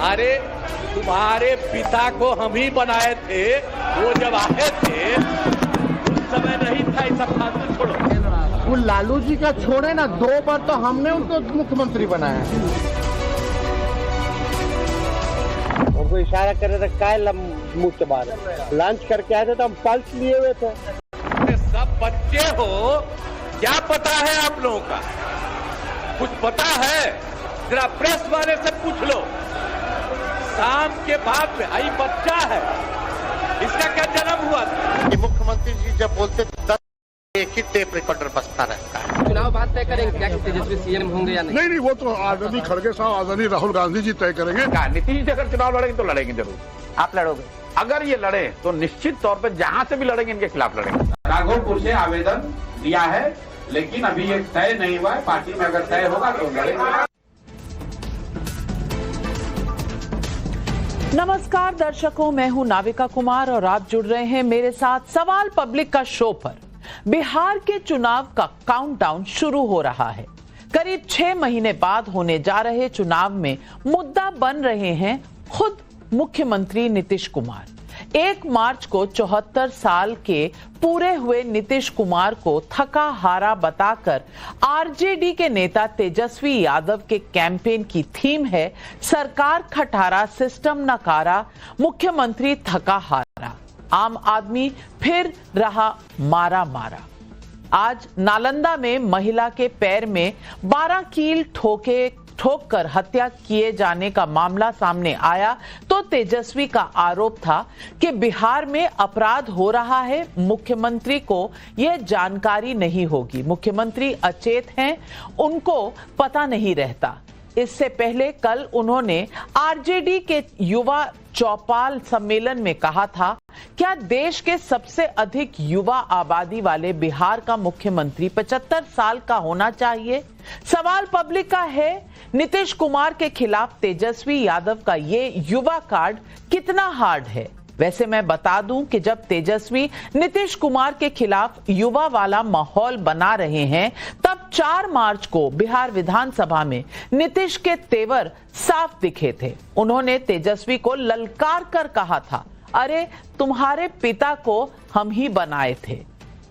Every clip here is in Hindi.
अरे तुम्हारे पिता को हम ही बनाए थे, वो जब आए थे उस समय नहीं था, ऐसा फालतू छोड़ो। वो लालू जी का छोड़े ना, 2 बार तो हमने उनको मुख्यमंत्री बनाया। उनको इशारा कर रहे थे, काय मुंह के बाहर लंच करके आए थे तो हम पल्स लिए हुए थे। सब बच्चे हो, क्या पता है आप लोगों का? कुछ पता है? जरा प्रेस वाले से पूछ लो। शाम के बाद में आई बच्चा है, इसका क्या जन्म हुआ था? मुख्यमंत्री जी जब बोलते थे एक ही टेप रिकॉर्डर बजता रहता है। चुनाव बाद तय करेंगे क्या कि तेजस्वी सीएम होंगे या नहीं? नहीं, वो तो आदरणीय खड़गे साहब, आदरणीय राहुल गांधी जी तय करेंगे। नीतीश जी अगर चुनाव लड़ेंगे तो लड़ेंगे जरूर। आप लड़ोगे? अगर ये लड़े तो निश्चित तौर पर जहां से भी लड़ेंगे इनके खिलाफ लड़ेंगे। राघोपुर से आवेदन दिया है, लेकिन अभी ये तय नहीं हुआ है। पार्टी में अगर तय होगा तो लड़ेंगे। नमस्कार दर्शकों, मैं हूं नाविका कुमार और आप जुड़ रहे हैं मेरे साथ सवाल पब्लिक का शो पर। बिहार के चुनाव का काउंटडाउन शुरू हो रहा है। करीब 6 महीने बाद होने जा रहे चुनाव में मुद्दा बन रहे हैं खुद मुख्यमंत्री नीतीश कुमार। 1 मार्च को 74 साल के पूरे हुए नीतीश कुमार को थका हारा बताकर आरजेडी के नेता तेजस्वी यादव के कैंपेन की थीम है सरकार खटारा सिस्टम नकारा, मुख्यमंत्री थका हारा, आम आदमी फिर रहा मारा मारा। आज नालंदा में महिला के पैर में 12 कील ठोककर हत्या किए जाने का मामला सामने आया तो तेजस्वी का आरोप था कि बिहार में अपराध हो रहा है, मुख्यमंत्री को यह जानकारी नहीं होगी, मुख्यमंत्री अचेत हैं, उनको पता नहीं रहता। इससे पहले कल उन्होंने आरजेडी के युवा चौपाल सम्मेलन में कहा था, क्या देश के सबसे अधिक युवा आबादी वाले बिहार का मुख्यमंत्री 75 साल का होना चाहिए? सवाल पब्लिक का है, नीतीश कुमार के खिलाफ तेजस्वी यादव का ये युवा कार्ड कितना हार्ड है? वैसे मैं बता दूं कि जब तेजस्वी नीतीश कुमार के खिलाफ युवा वाला माहौल बना रहे हैं, तब 4 मार्च को बिहार विधानसभा में नीतीश के तेवर साफ दिखे थे। उन्होंने तेजस्वी को ललकार कर कहा था, अरे तुम्हारे पिता को हम ही बनाए थे।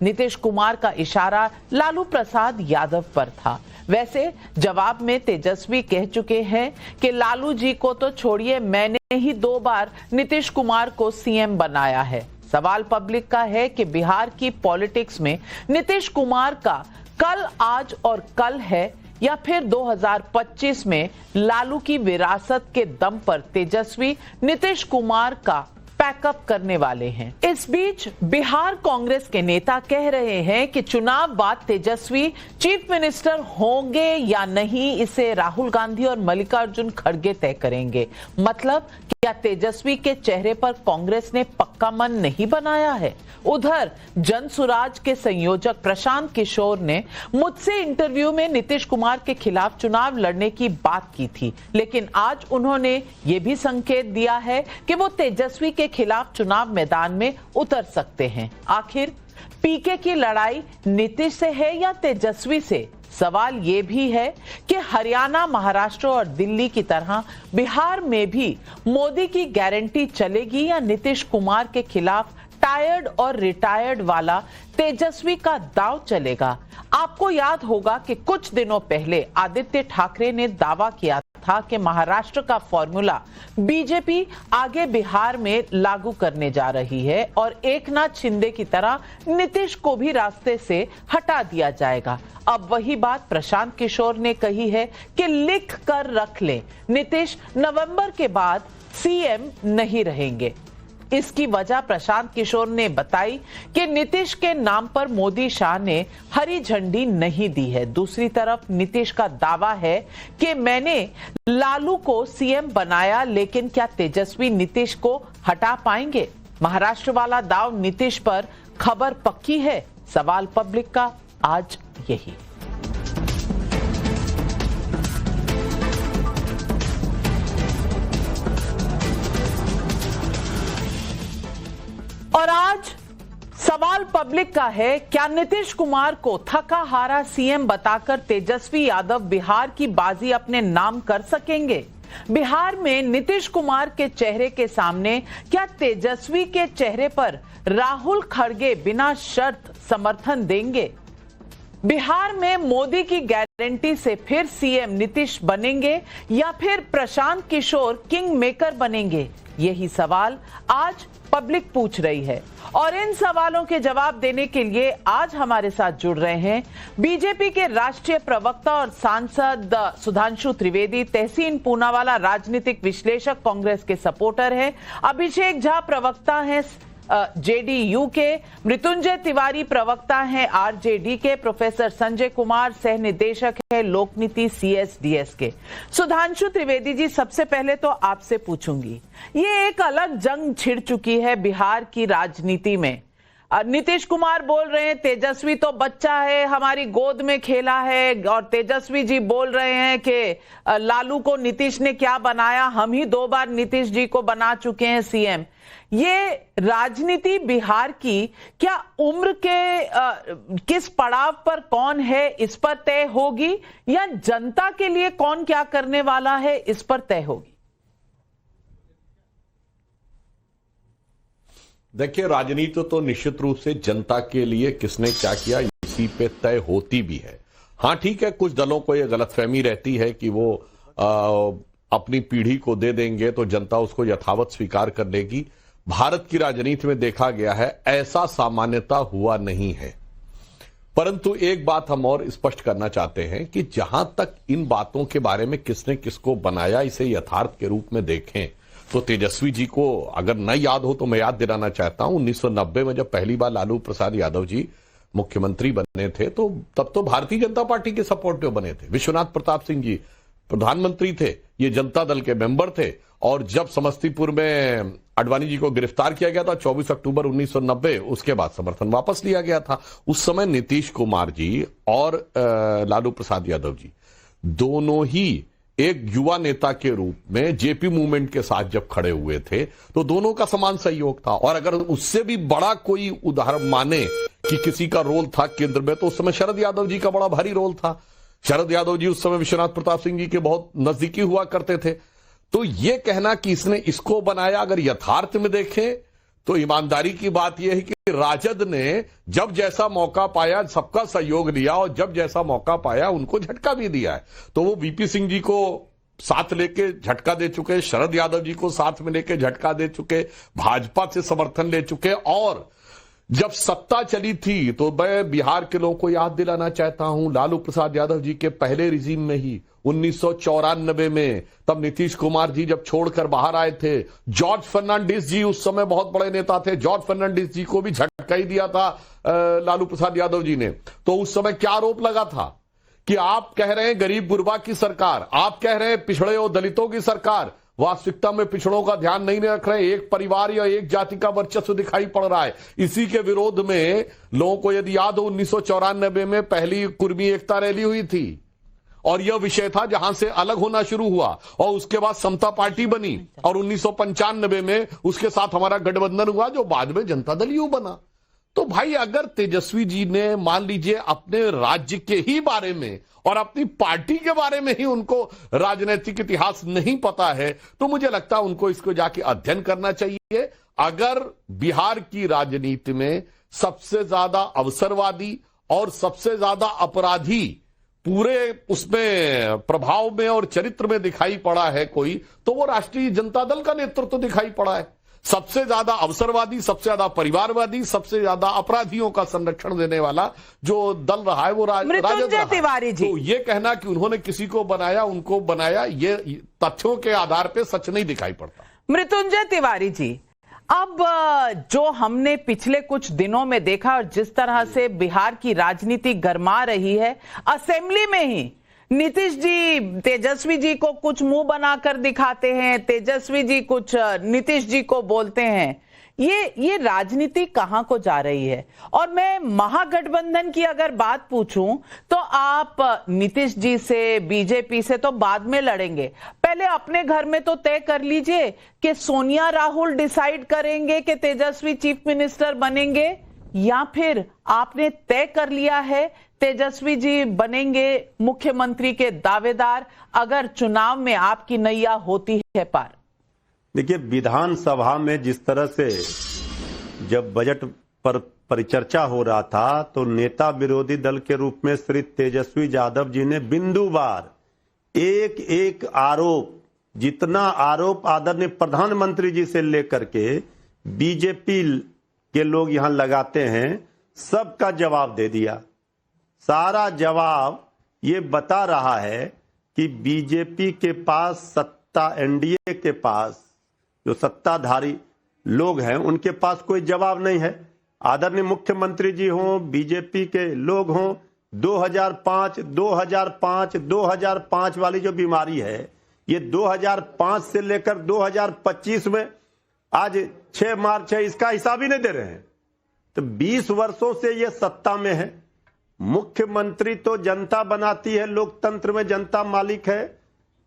नीतीश कुमार का इशारा लालू प्रसाद यादव पर था। वैसे जवाब में तेजस्वी कह चुके हैं कि लालू जी को तो छोड़िए, मैंने ही 2 बार नीतीश कुमार को सीएम बनाया है। सवाल पब्लिक का है कि बिहार की पॉलिटिक्स में नीतीश कुमार का कल, आज और कल है या फिर 2025 में लालू की विरासत के दम पर तेजस्वी नीतीश कुमार का पैकअप करने वाले हैं। इस बीच बिहार कांग्रेस के नेता कह रहे हैं कि चुनाव बाद तेजस्वी चीफ मिनिस्टर होंगे या नहीं, इसे राहुल गांधी और मल्लिकार्जुन खड़गे तय करेंगे। मतलब क्या तेजस्वी के चेहरे पर कांग्रेस ने पक्का मन नहीं बनाया है? उधर जनसुराज के संयोजक प्रशांत किशोर ने मुझसे इंटरव्यू में नीतीश कुमार के खिलाफ चुनाव लड़ने की बात की थी, लेकिन आज उन्होंने ये भी संकेत दिया है कि वो तेजस्वी के खिलाफ चुनाव मैदान में उतर सकते हैं। आखिर पीके की लड़ाई नीतीश से है या तेजस्वी से? सवाल ये भी है कि हरियाणा, महाराष्ट्र और दिल्ली की तरह बिहार में भी मोदी की गारंटी चलेगी या नीतीश कुमार के खिलाफ टायर्ड और रिटायर्ड वाला तेजस्वी का दांव चलेगा? आपको याद होगा कि कुछ दिनों पहले आदित्य ठाकरे ने दावा किया था कि महाराष्ट्र का फॉर्मूला बीजेपी आगे बिहार में लागू करने जा रही है और एकनाथ शिंदे की तरह नीतीश को भी रास्ते से हटा दिया जाएगा। अब वही बात प्रशांत किशोर ने कही है कि लिख कर रख लें, नीतीश नवंबर के बाद सीएम नहीं रहेंगे। इसकी वजह प्रशांत किशोर ने बताई कि नीतीश के नाम पर मोदी शाह ने हरी झंडी नहीं दी है। दूसरी तरफ नीतीश का दावा है कि मैंने लालू को सीएम बनाया, लेकिन क्या तेजस्वी नीतीश को हटा पाएंगे? महाराष्ट्र वाला दाव नीतीश पर खबर पक्की है? सवाल पब्लिक का आज यही। और आज सवाल पब्लिक का है, क्या नीतीश कुमार को थका हारा सीएम बताकर तेजस्वी यादव बिहार की बाजी अपने नाम कर सकेंगे? बिहार में नीतीश कुमार के चेहरे के सामने क्या तेजस्वी के चेहरे पर राहुल खड़गे बिना शर्त समर्थन देंगे? बिहार में मोदी की गारंटी से फिर सीएम नीतीश बनेंगे या फिर प्रशांत किशोर किंग मेकर बनेंगे? यही सवाल आज पब्लिक पूछ रही है और इन सवालों के जवाब देने के लिए आज हमारे साथ जुड़ रहे हैं बीजेपी के राष्ट्रीय प्रवक्ता और सांसद सुधांशु त्रिवेदी, तहसीन पूनावाला राजनीतिक विश्लेषक, कांग्रेस के सपोर्टर हैं, अभिषेक झा प्रवक्ता हैं जेडीयू के, मृत्युंजय तिवारी प्रवक्ता हैं आरजेडी के, प्रोफेसर संजय कुमार सह निदेशक है लोकनीति सीएसडीएस के। सुधांशु त्रिवेदी जी, सबसे पहले तो आपसे पूछूंगी, ये एक अलग जंग छिड़ चुकी है बिहार की राजनीति में। नीतीश कुमार बोल रहे हैं तेजस्वी तो बच्चा है, हमारी गोद में खेला है, और तेजस्वी जी बोल रहे हैं कि लालू को नीतीश ने क्या बनाया, हम ही 2 बार नीतीश जी को बना चुके हैं सीएम। ये राजनीति बिहार की क्या उम्र के किस पड़ाव पर कौन है इस पर तय होगी या जनता के लिए कौन क्या करने वाला है इस पर तय होगी? देखिए, राजनीति तो निश्चित रूप से जनता के लिए किसने क्या किया इसी पे तय होती भी है। हाँ ठीक है, कुछ दलों को यह गलतफहमी रहती है कि वो अपनी पीढ़ी को दे देंगे तो जनता उसको यथावत स्वीकार कर लेगी। भारत की राजनीति में देखा गया है ऐसा सामान्यता हुआ नहीं है। परंतु एक बात हम और स्पष्ट करना चाहते हैं कि जहां तक इन बातों के बारे में किसने किसको बनाया इसे यथार्थ के रूप में देखें तो तेजस्वी जी को अगर न याद हो तो मैं याद दिलाना चाहता हूं 1990 में जब पहली बार लालू प्रसाद यादव जी मुख्यमंत्री बने थे तो तब तो भारतीय जनता पार्टी के सपोर्ट में बने थे। विश्वनाथ प्रताप सिंह जी प्रधानमंत्री थे, ये जनता दल के मेंबर थे, और जब समस्तीपुर में आडवाणी जी को गिरफ्तार किया गया था 24 अक्टूबर 1990, उसके बाद समर्थन वापस लिया गया था। उस समय नीतीश कुमार जी और लालू प्रसाद यादव जी दोनों ही एक युवा नेता के रूप में जेपी मूवमेंट के साथ जब खड़े हुए थे तो दोनों का समान सहयोग था। और अगर उससे भी बड़ा कोई उदाहरण माने कि किसी का रोल था केंद्र में तो उस समय शरद यादव जी का बड़ा भारी रोल था। शरद यादव जी उस समय विश्वनाथ प्रताप सिंह जी के बहुत नजदीकी हुआ करते थे। तो यह कहना कि इसने इसको बनाया, अगर यथार्थ में देखें तो ईमानदारी की बात यह है कि राजद ने जब जैसा मौका पाया सबका सहयोग लिया और जब जैसा मौका पाया उनको झटका भी दिया है। तो वो वीपी सिंह जी को साथ लेके झटका दे चुके, शरद यादव जी को साथ में लेके झटका दे चुके, भाजपा से समर्थन ले चुके। और जब सत्ता चली थी तो मैं बिहार के लोगों को याद दिलाना चाहता हूं लालू प्रसाद यादव जी के पहले रिजीम में ही 1994 में तब नीतीश कुमार जी जब छोड़कर बाहर आए थे, जॉर्ज फर्नांडिस जी उस समय बहुत बड़े नेता थे, जॉर्ज फर्नांडिस जी को भी झटका ही दिया था लालू प्रसाद यादव जी ने। तो उस समय क्या आरोप लगा था कि आप कह रहे हैं गरीब गुरबा की सरकार, आप कह रहे हैं पिछड़े और दलितों की सरकार, वास्तविकता में पिछड़ों का ध्यान नहीं रख रहे, एक परिवार या एक जाति का वर्चस्व दिखाई पड़ रहा है। इसी के विरोध में लोगों को यदि याद हो 1994 में पहली कुर्मी एकता रैली हुई थी और यह विषय था जहां से अलग होना शुरू हुआ और उसके बाद समता पार्टी बनी और 1995 में उसके साथ हमारा गठबंधन हुआ जो बाद में जनता दल यू बना। तो भाई अगर तेजस्वी जी ने मान लीजिए अपने राज्य के ही बारे में और अपनी पार्टी के बारे में ही उनको राजनीतिक इतिहास नहीं पता है तो मुझे लगता है उनको इसको जाके अध्ययन करना चाहिए। अगर बिहार की राजनीति में सबसे ज्यादा अवसरवादी और सबसे ज्यादा अपराधी पूरे उसमें प्रभाव में और चरित्र में दिखाई पड़ा है कोई तो वो राष्ट्रीय जनता दल का नेतृत्व दिखाई पड़ा है। सबसे ज्यादा अवसरवादी, सबसे ज्यादा परिवारवादी, सबसे ज्यादा अपराधियों का संरक्षण देने वाला जो दल रहा है वो राजद तिवारी जी। तो ये कहना कि उन्होंने किसी को बनाया उनको बनाया, ये तथ्यों के आधार पे सच नहीं दिखाई पड़ता। मृत्युंजय तिवारी जी, अब जो हमने पिछले कुछ दिनों में देखा और जिस तरह से बिहार की राजनीति गरमा रही है, असेंबली में ही नीतीश जी तेजस्वी जी को कुछ मुंह बनाकर दिखाते हैं, तेजस्वी जी कुछ नीतीश जी को बोलते हैं। ये राजनीति कहां को जा रही है? और मैं महागठबंधन की अगर बात पूछूं तो आप नीतीश जी से, बीजेपी से तो बाद में लड़ेंगे, पहले अपने घर में तो तय कर लीजिए कि सोनिया राहुल डिसाइड करेंगे कि तेजस्वी चीफ मिनिस्टर बनेंगे या फिर आपने तय कर लिया है तेजस्वी जी बनेंगे मुख्यमंत्री के दावेदार अगर चुनाव में आपकी नैया होती है पार? देखिए, विधानसभा में जिस तरह से जब बजट पर परिचर्चा हो रहा था तो नेता विरोधी दल के रूप में श्री तेजस्वी यादव जी ने बिंदुवार एक एक आरोप, जितना आरोप आदरणीय प्रधानमंत्री जी से लेकर के बीजेपी के लोग यहां लगाते हैं, सबका जवाब दे दिया। सारा जवाब ये बता रहा है कि बीजेपी के पास सत्ता, एनडीए के पास जो सत्ताधारी लोग हैं उनके पास कोई जवाब नहीं है। आदरणीय मुख्यमंत्री जी हों, बीजेपी के लोग हों, 2005 वाली जो बीमारी है ये 2005 से लेकर 2025 में आज 6 मार्च है, इसका हिसाब ही नहीं दे रहे हैं। तो 20 वर्षों से ये सत्ता में है। मुख्यमंत्री तो जनता बनाती है, लोकतंत्र में जनता मालिक है।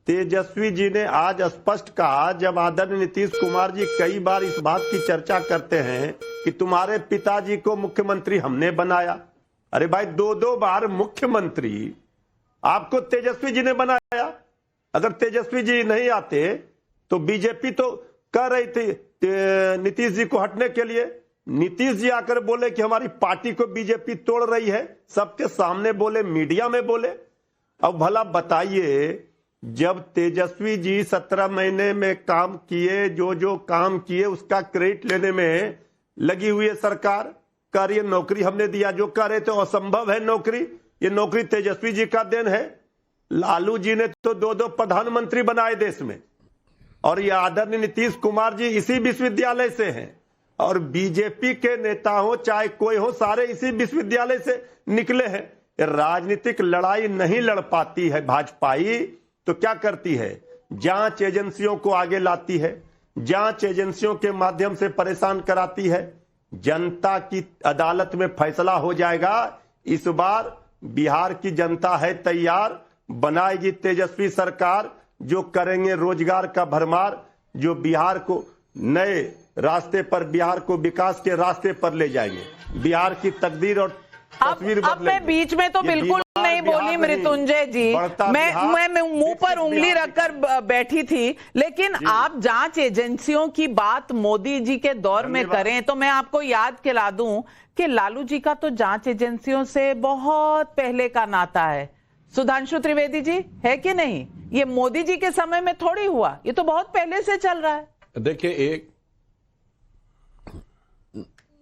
तेजस्वी जी ने आज स्पष्ट कहा, जब आदरणीय नीतीश कुमार जी कई बार इस बात की चर्चा करते हैं कि तुम्हारे पिताजी को मुख्यमंत्री हमने बनाया। अरे भाई, 2 बार मुख्यमंत्री आपको तेजस्वी जी ने बनाया। अगर तेजस्वी जी नहीं आते तो बीजेपी तो कह रही थी नीतीश जी को हटने के लिए। नीतीश जी आकर बोले कि हमारी पार्टी को बीजेपी तोड़ रही है, सबके सामने बोले, मीडिया में बोले। अब भला बताइए, जब तेजस्वी जी 17 महीने में काम किए, जो काम किए उसका क्रेडिट लेने में लगी हुई है सरकार। कह रही है नौकरी हमने दिया, जो कह रहे थे असंभव है नौकरी, ये नौकरी तेजस्वी जी का देन है। लालू जी ने तो 2 प्रधानमंत्री बनाए देश में, और ये आदरणीय नीतीश कुमार जी इसी विश्वविद्यालय से हैं, और बीजेपी के नेता हो चाहे कोई हो, सारे इसी विश्वविद्यालय से निकले हैं। राजनीतिक लड़ाई नहीं लड़ पाती है भाजपाई तो क्या करती है, जांच एजेंसियों को आगे लाती है, जांच एजेंसियों के माध्यम से परेशान कराती है। जनता की अदालत में फैसला हो जाएगा। इस बार बिहार की जनता है तैयार, बनाएगी तेजस्वी सरकार, जो करेंगे रोजगार का भरमार, जो बिहार को नए रास्ते पर, बिहार को विकास के रास्ते पर ले जाएंगे। बिहार की तकदीर और तस्वीर अब मैं बीच में तो बिल्कुल नहीं बोली मृत्युंजय जी, मैं मुंह पर उंगली रखकर बैठी थी, लेकिन आप जांच एजेंसियों की बात मोदी जी के दौर में करें तो मैं आपको याद दिला दूं कि लालू जी का तो जांच एजेंसियों से बहुत पहले का नाता है। सुधांशु त्रिवेदी जी, है कि नहीं? ये मोदी जी के समय में थोड़ी हुआ, ये तो बहुत पहले से चल रहा है। देखिए, एक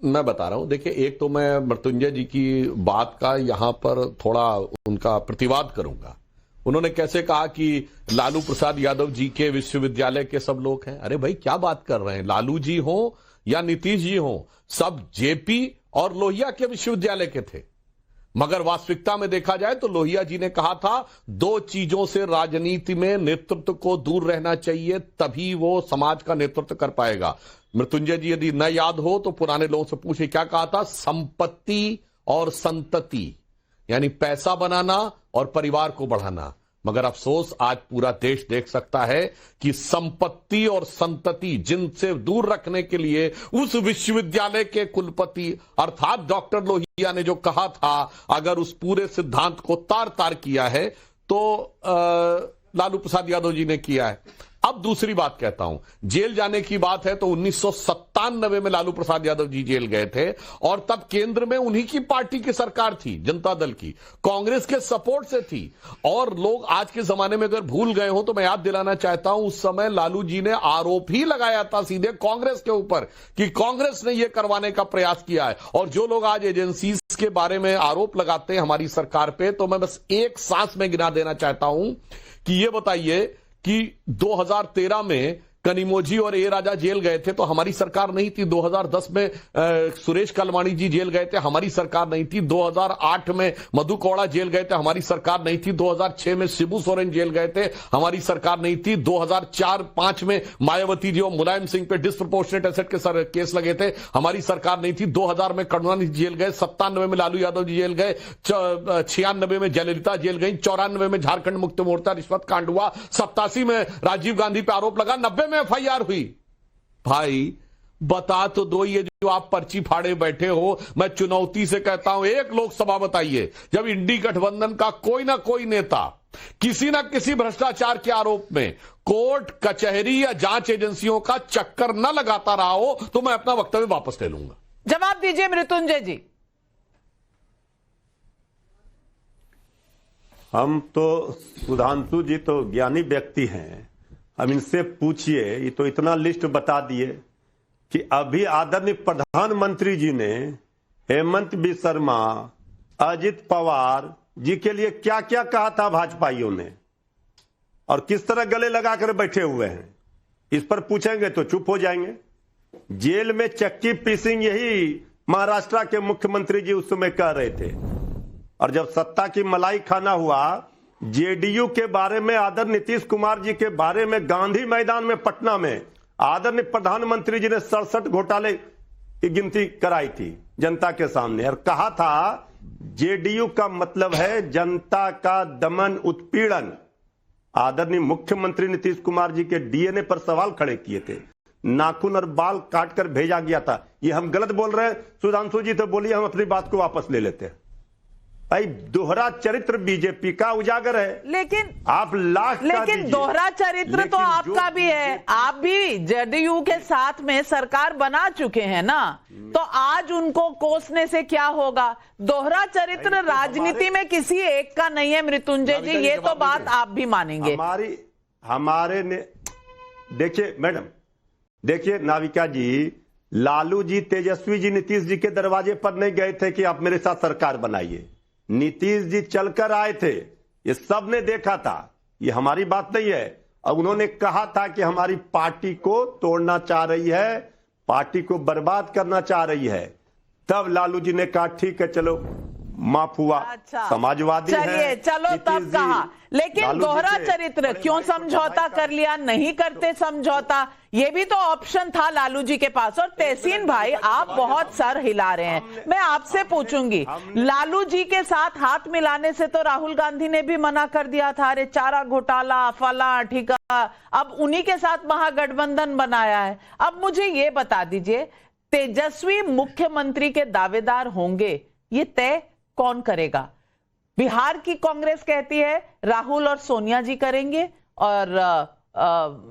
मैं बता रहा हूं, देखिए, एक तो मैं मृत्युंजय जी की बात का यहां पर थोड़ा उनका प्रतिवाद करूंगा। उन्होंने कैसे कहा कि लालू प्रसाद यादव जी के विश्वविद्यालय के सब लोग हैं। अरे भाई, क्या बात कर रहे हैं? लालू जी हो या नीतीश जी हो, सब जेपी और लोहिया के विश्वविद्यालय के थे। मगर वास्तविकता में देखा जाए तो लोहिया जी ने कहा था 2 चीजों से राजनीति में नेतृत्व को दूर रहना चाहिए, तभी वो समाज का नेतृत्व कर पाएगा। मृत्युंजय जी यदि न याद हो तो पुराने लोगों से पूछे, क्या कहा था? संपत्ति और संतति, यानी पैसा बनाना और परिवार को बढ़ाना। मगर अफसोस, आज पूरा देश देख सकता है कि संपत्ति और संतति जिनसे दूर रखने के लिए उस विश्वविद्यालय के कुलपति अर्थात डॉक्टर लोहिया ने जो कहा था, अगर उस पूरे सिद्धांत को तार किया है तो लालू प्रसाद यादव जी ने किया है। अब दूसरी बात कहता हूं, जेल जाने की बात है तो 1997 में लालू प्रसाद यादव जी जेल गए थे, और तब केंद्र में उन्हीं की पार्टी की सरकार थी, जनता दल की, कांग्रेस के सपोर्ट से थी। और लोग आज के जमाने में अगर भूल गए हो तो मैं याद दिलाना चाहता हूं, उस समय लालू जी ने आरोप ही लगाया था सीधे कांग्रेस के ऊपर कि कांग्रेस ने यह करवाने का प्रयास किया है। और जो लोग आज एजेंसीज के बारे में आरोप लगाते हैं हमारी सरकार पे, तो मैं बस एक सांस में गिना देना चाहता हूं कि यह बताइए कि 2013 में कनिमोझी और ए राजा जेल गए थे तो हमारी सरकार नहीं थी। 2010 में सुरेश कलमाणी जी जेल गए थे, हमारी सरकार नहीं थी। 2008 में मधु कौड़ा जेल गए थे, हमारी सरकार नहीं थी। 2006 में शिबू सोरेन जेल गए थे, हमारी सरकार नहीं थी। 2004-5 में मायावती जी और मुलायम सिंह पे डिस्प्रपोर्शनेट एसेट के केस लगे थे, हमारी सरकार नहीं थी। 2000 में करुणानिधि जेल गए, 97 में लालू यादव जी जेल गए, 96 में जयललिता जेल गई, 94 में झारखंड मुक्ति मोर्चा रिश्वत कांड हुआ, 87 में राजीव गांधी पे आरोप लगा, 90 में एफआईआर हुई। भाई, बता तो दो, ये जो आप पर्ची फाड़े बैठे हो, मैं चुनौती से कहता हूं एक लोकसभा बताइए जब इंडी गठबंधन का कोई ना कोई नेता किसी ना किसी भ्रष्टाचार के आरोप में कोर्ट कचहरी या जांच एजेंसियों का चक्कर न लगाता रहा हो, तो मैं अपना वक्तव्य वापस ले लूंगा। जवाब दीजिए मृत्युंजय जी। हम तो सुधांशु जी तो ज्ञानी व्यक्ति हैं, हम इनसे पूछिए, ये तो इतना लिस्ट बता दिए कि अभी आदरणीय प्रधानमंत्री जी ने हेमंत बिस्वा शर्मा, अजित पवार जी के लिए क्या क्या कहा था भाजपाइयों ने, और किस तरह गले लगाकर बैठे हुए हैं। इस पर पूछेंगे तो चुप हो जाएंगे। जेल में चक्की पीसिंग यही महाराष्ट्र के मुख्यमंत्री जी उस समय कह रहे थे, और जब सत्ता की मलाई खाना हुआ, जेडीयू के बारे में आदरणीय नीतीश कुमार जी के बारे में गांधी मैदान में पटना में आदरणीय प्रधानमंत्री जी ने 67 घोटाले की गिनती कराई थी जनता के सामने, और कहा था जेडीयू का मतलब है जनता का दमन उत्पीड़न। आदरणीय मुख्यमंत्री नीतीश कुमार जी के डीएनए पर सवाल खड़े किए थे, नाखून और बाल काटकर भेजा गया था। ये हम गलत बोल रहे हैं सुधांशु जी, तो बोलिए हम अपनी बात को वापस ले लेते हैं। भाई दोहरा चरित्र बीजेपी का उजागर है, लेकिन आप लाख लेकिन दोहरा चरित्र तो आपका भी है, आप भी जेडीयू के साथ में सरकार बना चुके हैं ना, तो आज उनको कोसने से क्या होगा? दोहरा चरित्र राजनीति में किसी एक का नहीं है मृत्युंजय जी, ये तो बात आप भी मानेंगे। हमारे ने देखिए मैडम, देखिए नाविका जी, लालू जी, तेजस्वी जी, नीतीश जी के दरवाजे पर नहीं गए थे कि आप मेरे साथ सरकार बनाइए। नीतीश जी चलकर आए थे, ये सब ने देखा था, ये हमारी बात नहीं है। अब उन्होंने कहा था कि हमारी पार्टी को तोड़ना चाह रही है, पार्टी को बर्बाद करना चाह रही है, तब लालू जी ने कहा ठीक है चलो माफ हुआ। अच्छा, समाजवादी चलिए चलो तब कहा, लेकिन दोहरा चरित्र क्यों समझौता कर लिया? नहीं करते समझौता, ये भी तो ऑप्शन था लालू जी के पास। और तहसीन भाई, आप बहुत सर हिला रहे हैं, मैं आपसे पूछूंगी, लालू जी के साथ हाथ मिलाने से तो राहुल गांधी ने भी मना कर दिया था, अरे चारा घोटाला फला ठिका, अब उन्हीं के साथ महागठबंधन बनाया है। अब मुझे ये बता दीजिए, तेजस्वी मुख्यमंत्री के दावेदार होंगे, ये तय कौन करेगा? बिहार की कांग्रेस कहती है राहुल और सोनिया जी करेंगे, और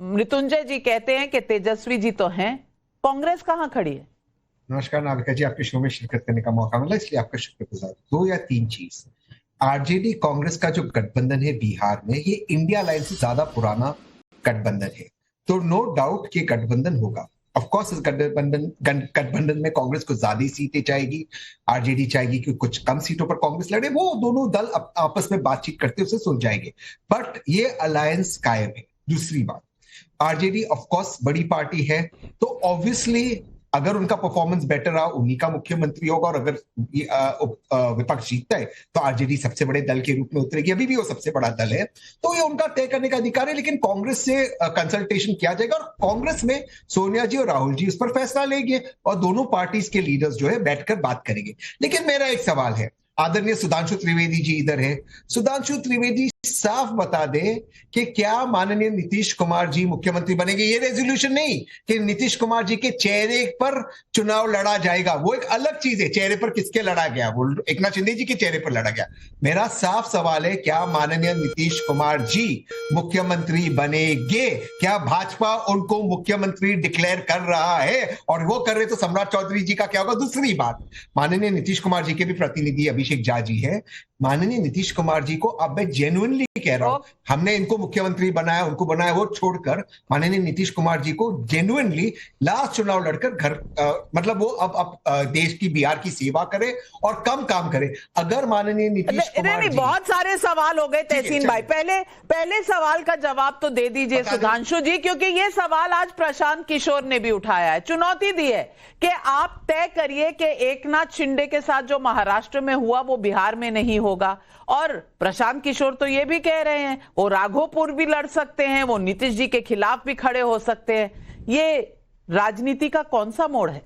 मृत्युंजय जी कहते हैं कि तेजस्वी जी तो हैं। कांग्रेस कहां खड़ी है? नमस्कार नाविका जी, आपके शो में शिरकत करने का मौका मिला, इसलिए आपका शुक्रगुजार। 2 या 3 चीज, आरजेडी कांग्रेस का जो गठबंधन है बिहार में, ये इंडिया लाइन से ज्यादा पुराना गठबंधन है, तो नो डाउट कि गठबंधन होगा। ऑफ कोर्स इस गठबंधन में कांग्रेस को ज्यादा सीटें चाहेगी, आरजेडी चाहेगी कि कुछ कम सीटों पर कांग्रेस लड़े, वो दोनों दल आपस में बातचीत करते उसे सुलझाएंगे, बट ये अलायंस कायम है। दूसरी बात, आरजेडी ऑफ कोर्स बड़ी पार्टी है, तो ऑब्वियसली अगर उनका परफॉर्मेंस बेटर रहा, उन्हीं का मुख्यमंत्री होगा, और अगर विपक्ष जीतता है तो आरजेडी सबसे बड़े दल के रूप में उतरेगी। अभी भी वो सबसे बड़ा दल है, तो ये उनका तय करने का अधिकार है, लेकिन कांग्रेस से कंसल्टेशन किया जाएगा, और कांग्रेस में सोनिया जी और राहुल जी उस पर फैसला लेंगे, और दोनों पार्टीज के लीडर्स जो है बैठकर बात करेंगे। लेकिन मेरा एक सवाल है, आदरणीय सुधांशु त्रिवेदी जी इधर है, सुधांशु त्रिवेदी साफ बता दे कि क्या माननीय नीतीश कुमार जी मुख्यमंत्री बनेंगे? ये रेजोल्यूशन नहीं कि नीतीश कुमार जी के चेहरे पर चुनाव लड़ा जाएगा, वो एक अलग चीज है। चेहरे पर किसके लड़ा गया? वो एकनाथ शिंदे जी के चेहरे पर लड़ा गया। मेरा साफ सवाल है, क्या माननीय नीतीश कुमार जी मुख्यमंत्री बनेंगे? क्या भाजपा उनको मुख्यमंत्री डिक्लेयर कर रहा है? और वो कर रहे तो सम्राट चौधरी जी का क्या होगा? दूसरी बात, माननीय नीतीश कुमार जी के भी प्रतिनिधि अभिषेक झा जी है, माननीय नीतीश कुमार जी को अब मैं जेन्युइनली कह रहा हूं, हमने इनको मुख्यमंत्री बनाया, उनको बनाया, वो छोड़कर माननीय नीतीश कुमार जी को जेन्युइनली लास्ट चुनाव लड़कर घर मतलब वो अब देश की, बिहार की सेवा करे और कम काम करे। अगर माननीय नीतीश कुमार जी, बहुत सारे सवाल हो गए तहसीन भाई, पहले सवाल का जवाब तो दे दीजिए सुधांशु जी, क्योंकि ये सवाल आज प्रशांत किशोर ने भी उठाया है, चुनौती दी है कि आप तय करिए कि एकनाथ शिंदे के साथ जो महाराष्ट्र में हुआ वो बिहार में नहीं होगा। और प्रशांत किशोर तो ये भी कह रहे हैं वो राघोपुर भी लड़ सकते हैं, वो नीतीश जी के खिलाफ भी खड़े हो सकते हैं। ये राजनीति का कौन सा मोड़ है?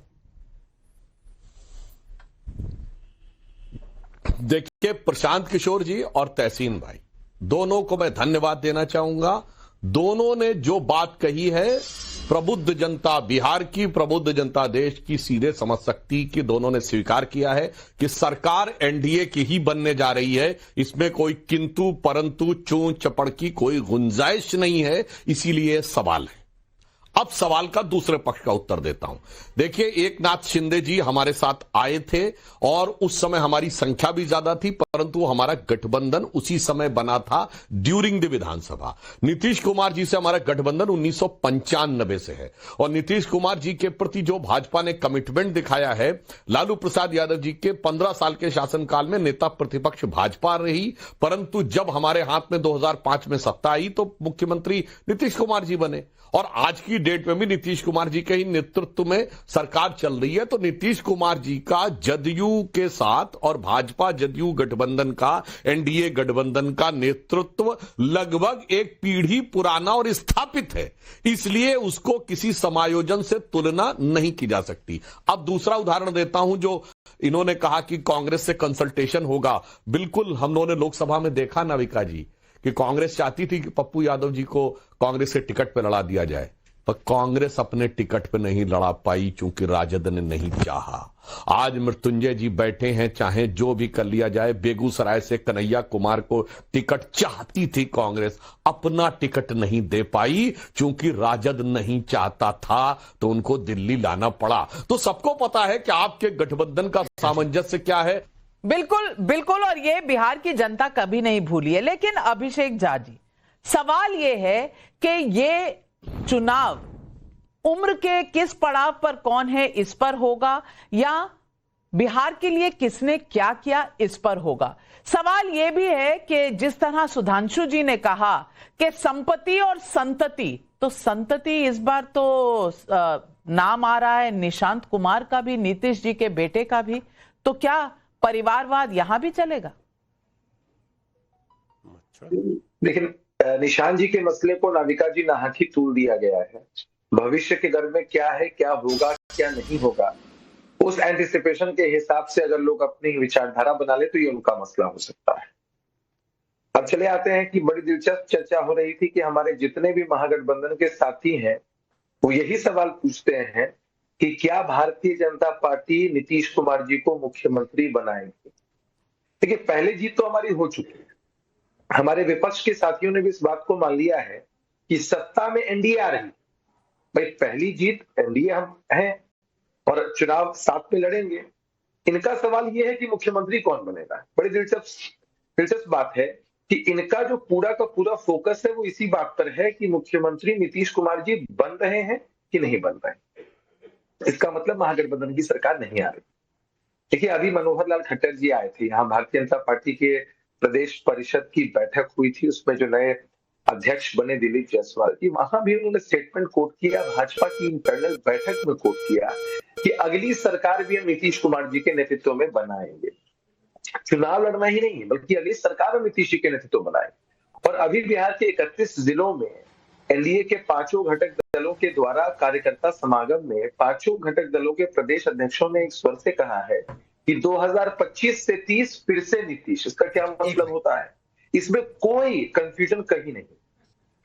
देखिए, प्रशांत किशोर जी और तहसीन भाई दोनों को मैं धन्यवाद देना चाहूंगा। दोनों ने जो बात कही है प्रबुद्ध जनता, बिहार की प्रबुद्ध जनता देश की सीधे समझ सकती कि दोनों ने स्वीकार किया है कि सरकार एनडीए की ही बनने जा रही है। इसमें कोई किंतु परंतु चूं चपड़ की कोई गुंजाइश नहीं है। इसीलिए सवाल है। अब सवाल का दूसरे पक्ष का उत्तर देता हूं। देखिए, एकनाथ शिंदे जी हमारे साथ आए थे और उस समय हमारी संख्या भी ज्यादा थी, परंतु हमारा गठबंधन उसी समय बना था ड्यूरिंग द विधानसभा। नीतीश कुमार जी से हमारा गठबंधन 1995 से है और नीतीश कुमार जी के प्रति जो भाजपा ने कमिटमेंट दिखाया है, लालू प्रसाद यादव जी के 15 साल के शासनकाल में नेता प्रतिपक्ष भाजपा रही, परंतु जब हमारे हाथ में 2005 में सत्ता आई तो मुख्यमंत्री नीतीश कुमार जी बने और आज की डेट में भी नीतीश कुमार जी के ही नेतृत्व में सरकार चल रही है। तो नीतीश कुमार जी का जदयू के साथ और भाजपा जदयू गठबंधन का, एनडीए गठबंधन का नेतृत्व लगभग एक पीढ़ी पुराना और स्थापित है, इसलिए उसको किसी समायोजन से तुलना नहीं की जा सकती। अब दूसरा उदाहरण देता हूं, जो इन्होंने कहा कि कांग्रेस से कंसल्टेशन होगा। बिल्कुल, हम लोगों ने लोकसभा में देखा नाविका जी कि कांग्रेस चाहती थी कि पप्पू यादव जी को कांग्रेस के टिकट पर लड़ा दिया जाए, पर कांग्रेस अपने टिकट पे नहीं लड़ा पाई क्योंकि राजद ने नहीं चाहा। आज मृत्युंजय जी बैठे हैं, चाहे जो भी कर लिया जाए। बेगूसराय से कन्हैया कुमार को टिकट चाहती थी कांग्रेस, अपना टिकट नहीं दे पाई क्योंकि राजद नहीं चाहता था, तो उनको दिल्ली लाना पड़ा। तो सबको पता है कि आपके गठबंधन का सामंजस्य क्या है। बिल्कुल बिल्कुल, और ये बिहार की जनता कभी नहीं भूली है। लेकिन अभिषेक झा जी, सवाल ये है कि ये चुनाव उम्र के किस पड़ाव पर कौन है इस पर होगा, या बिहार के लिए किसने क्या किया इस पर होगा। सवाल यह भी है कि जिस तरह सुधांशु जी ने कहा कि संपत्ति और संतति, तो संतति इस बार तो नाम आ रहा है निशांत कुमार का भी, नीतीश जी के बेटे का भी, तो क्या परिवारवाद यहां भी चलेगा? लेकिन निशांत जी के मसले को नाविका जी नाहक तूल दिया गया है। भविष्य के घर में क्या है, क्या होगा, क्या नहीं होगा, उस एंटिसिपेशन के हिसाब से अगर लोग अपनी विचारधारा बना ले तो ये उनका मसला हो सकता है। अब चले आते हैं कि बड़ी दिलचस्प चर्चा हो रही थी कि हमारे जितने भी महागठबंधन के साथी हैं वो यही सवाल पूछते हैं कि क्या भारतीय जनता पार्टी नीतीश कुमार जी को मुख्यमंत्री बनाएगी। देखिए, पहले जीत तो हमारी हो चुकी है। हमारे विपक्ष के साथियों ने भी इस बात को मान लिया है कि सत्ता में एनडीए आ रही। भाई, पहली जीत एनडीए हम हैं और चुनाव साथ में लड़ेंगे। इनका सवाल यह है कि मुख्यमंत्री कौन बनेगा। बड़ी दिलचस्प बात है कि इनका जो पूरा का पूरा फोकस है वो इसी बात पर है कि मुख्यमंत्री नीतीश कुमार जी बन रहे हैं कि नहीं बन रहे। इसका मतलब महागठबंधन की सरकार नहीं आ रही। देखिए, अभी मनोहर लाल खट्टर जी आए थे यहाँ, भारतीय जनता पार्टी के प्रदेश परिषद की बैठक हुई थी, उसमें जो नए अध्यक्ष बने दिलीप जायसवाल जी, वहां भी उन्होंने स्टेटमेंट कोट किया, भाजपा की इंटरनल बैठक में कोट किया कि अगली सरकार भी हम नीतीश कुमार जी के नेतृत्व में बनाएंगे। चुनाव लड़ना ही नहीं बल्कि अगली सरकार में नीतीश जी के नेतृत्व बनाएंगे। और अभी बिहार के 31 जिलों में एनडीए के 5 घटक दलों के द्वारा कार्यकर्ता समागम में 5 घटक दलों के प्रदेश अध्यक्षों ने एक स्वर से कहा है कि 2025 से 30 फिर से नीतीश। इसका क्या मतलब होता है? इसमें कोई कंफ्यूजन कहीं नहीं।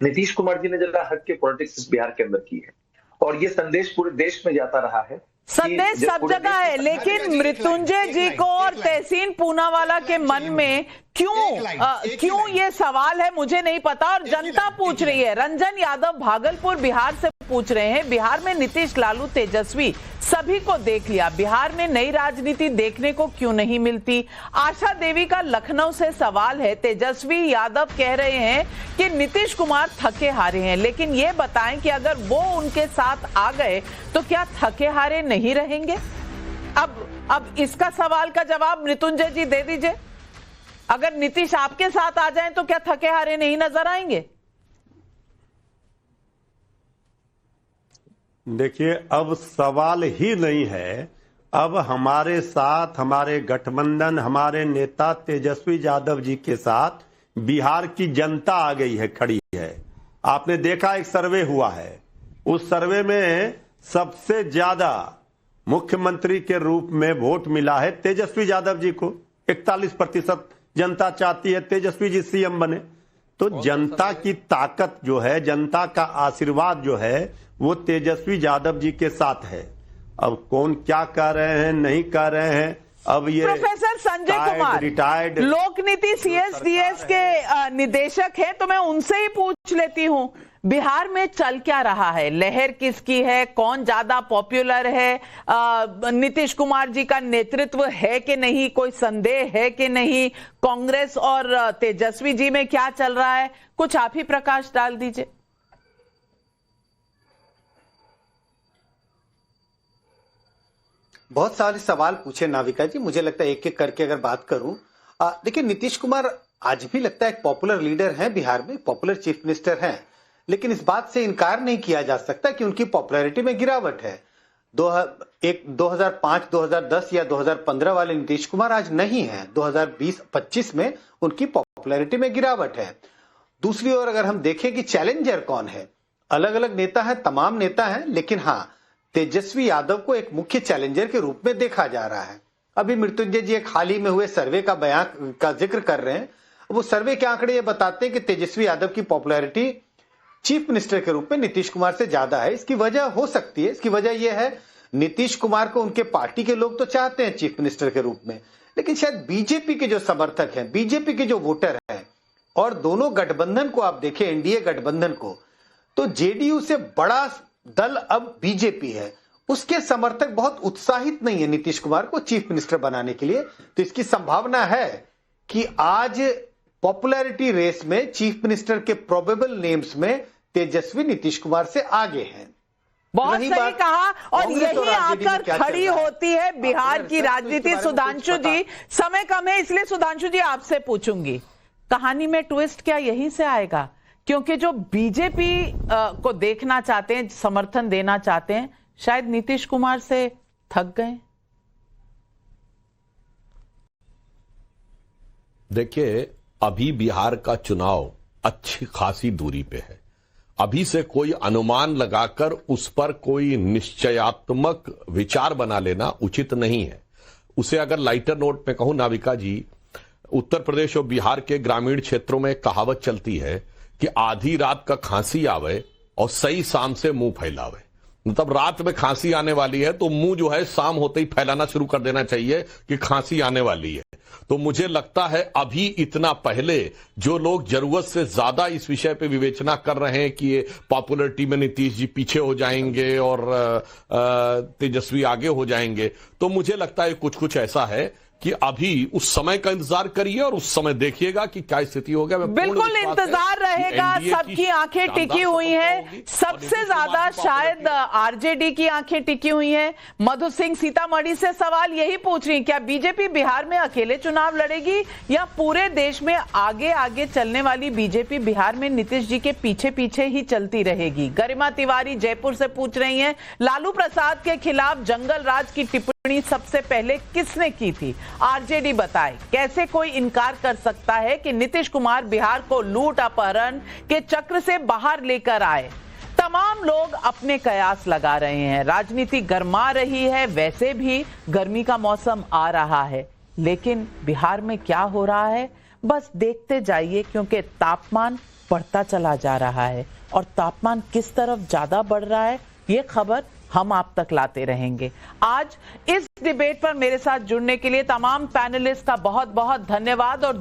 नीतीश कुमार जी ने जरा हक के पॉलिटिक्स इस बिहार के अंदर की है और ये संदेश पूरे देश में जाता रहा है। संदेश सब जगह है, लेकिन मृत्युंजय जी को और तहसीन पूनावाला के मन में क्यों ये सवाल है मुझे नहीं पता, और जनता पूछ रही है। रंजन यादव भागलपुर बिहार से पूछ रहे हैं, बिहार में नीतीश, लालू, तेजस्वी सभी को देख लिया, बिहार में नई राजनीति देखने को क्यों नहीं मिलती। आशा देवी का लखनऊ से सवाल है, तेजस्वी यादव कह रहे हैं कि नीतीश कुमार थके हारे हैं, लेकिन ये बताएं कि अगर वो उनके साथ आ गए तो क्या थके हारे नहीं रहेंगे? अब इसका सवाल का जवाब मृत्युंजय जी दे दीजिए। अगर नीतीश आपके साथ आ जाएं तो क्या थके हारे नहीं नजर आएंगे? देखिए, अब सवाल ही नहीं है। अब हमारे साथ, हमारे गठबंधन, हमारे नेता तेजस्वी यादव जी के साथ बिहार की जनता आ गई है, खड़ी है। आपने देखा, एक सर्वे हुआ है, उस सर्वे में सबसे ज्यादा मुख्यमंत्री के रूप में वोट मिला है तेजस्वी यादव जी को। 41% जनता चाहती है तेजस्वी जी सीएम बने। तो जनता की ताकत जो है, जनता का आशीर्वाद जो है, वो तेजस्वी यादव जी के साथ है। अब कौन क्या कह रहे हैं, नहीं कह रहे हैं, अब ये प्रोफेसर संजय कुमार रिटायर्ड लोक नीति CSDS के निदेशक हैं, तो मैं उनसे ही पूछ लेती हूं, बिहार में चल क्या रहा है, लहर किसकी है, कौन ज्यादा पॉपुलर है, नीतीश कुमार जी का नेतृत्व है कि नहीं, कोई संदेह है कि नहीं, कांग्रेस और तेजस्वी जी में क्या चल रहा है, कुछ आप ही प्रकाश डाल दीजिए। बहुत सारे सवाल पूछे नाविका जी, मुझे लगता है एक एक करके अगर बात करूं, देखिए नीतीश कुमार आज भी लगता है एक पॉपुलर लीडर हैं बिहार में, पॉपुलर चीफ मिनिस्टर हैं, लेकिन इस बात से इनकार नहीं किया जा सकता कि उनकी पॉपुलैरिटी में गिरावट है। 2005, 2010 या 2015 वाले नीतीश कुमार आज नहीं है। 2020-25 में उनकी पॉपुलैरिटी में गिरावट है। दूसरी ओर अगर हम देखें कि चैलेंजर कौन है, अलग अलग नेता है, तमाम नेता हैं, लेकिन हाँ तेजस्वी यादव को एक मुख्य चैलेंजर के रूप में देखा जा रहा है। अभी मृत्युंजय जी एक हाल ही में हुए सर्वे का बयान का जिक्र कर रहे हैं। वो सर्वे के आंकड़े ये बताते हैं कि तेजस्वी यादव की पॉपुलैरिटी चीफ मिनिस्टर के रूप में नीतीश कुमार से ज्यादा है। इसकी वजह हो सकती है, इसकी वजह यह है नीतीश कुमार को उनके पार्टी के लोग तो चाहते हैं चीफ मिनिस्टर के रूप में, लेकिन शायद बीजेपी के जो समर्थक हैं, बीजेपी के जो वोटर हैं, और दोनों गठबंधन को आप देखें, एनडीए गठबंधन को, तो जेडीयू से बड़ा दल अब बीजेपी है, उसके समर्थक बहुत उत्साहित नहीं है नीतीश कुमार को चीफ मिनिस्टर बनाने के लिए। तो इसकी संभावना है कि आज पॉपुलैरिटी रेस में चीफ मिनिस्टर के प्रोबेबल नेम्स में तेजस्वी नीतीश कुमार से आगे हैं। बहुत सही कहा, और यही आकर खड़ी होती है बिहार की राजनीति। सुधांशु जी, समय कम है इसलिए सुधांशु जी आपसे पूछूंगी, कहानी में ट्विस्ट क्या यहीं से आएगा? क्योंकि जो बीजेपी को देखना चाहते हैं, समर्थन देना चाहते हैं, शायद नीतीश कुमार से थक गए। देखिए, अभी बिहार का चुनाव अच्छी खासी दूरी पे है। अभी से कोई अनुमान लगाकर उस पर कोई निश्चयात्मक विचार बना लेना उचित नहीं है। उसे अगर लाइटर नोट में कहूं नाविका जी, उत्तर प्रदेश और बिहार के ग्रामीण क्षेत्रों में एक कहावत चलती है कि आधी रात का खांसी आवे और सही शाम से मुंह फैलावे। मतलब रात में खांसी आने वाली है तो मुंह जो है शाम होते ही फैलाना शुरू कर देना चाहिए कि खांसी आने वाली है। तो मुझे लगता है अभी इतना पहले जो लोग जरूरत से ज्यादा इस विषय पे विवेचना कर रहे हैं कि ये पॉपुलरिटी में नीतीश जी पीछे हो जाएंगे और तेजस्वी आगे हो जाएंगे, तो मुझे लगता है कुछ कुछ ऐसा है कि अभी उस समय का इंतजार करिए और उस समय देखिएगा कि क्या स्थिति हो गया। बिल्कुल इंतजार रहेगा, सबकी आंखें टिकी हुई हैं। सबसे ज्यादा शायद आरजेडी की आंखें टिकी हुई हैं। मधु सिंह सीतामढ़ी से सवाल यही पूछ रही, क्या बीजेपी बिहार में अकेले चुनाव लड़ेगी या पूरे देश में आगे आगे चलने वाली बीजेपी बिहार में नीतीश जी के पीछे पीछे ही चलती रहेगी? गरिमा तिवारी जयपुर से पूछ रही हैं, लालू प्रसाद के खिलाफ जंगल राज की टिप्पणी सबसे पहले किसने की थी? आरजेडी बताए। कैसे कोई इनकार कर सकता है कि नीतीश कुमार बिहार को लूट अपहरण के चक्र से बाहर लेकर आए? तमाम लोग अपने कयास लगा रहे हैं। राजनीति गर्मा रही है, वैसे भी गर्मी का मौसम आ रहा है, लेकिन बिहार में क्या हो रहा है बस देखते जाइए, क्योंकि तापमान बढ़ता चला जा रहा है और तापमान किस तरफ ज्यादा बढ़ रहा है ये खबर हम आप तक लाते रहेंगे। आज इस डिबेट पर मेरे साथ जुड़ने के लिए तमाम पैनलिस्ट का बहुत बहुत धन्यवाद। और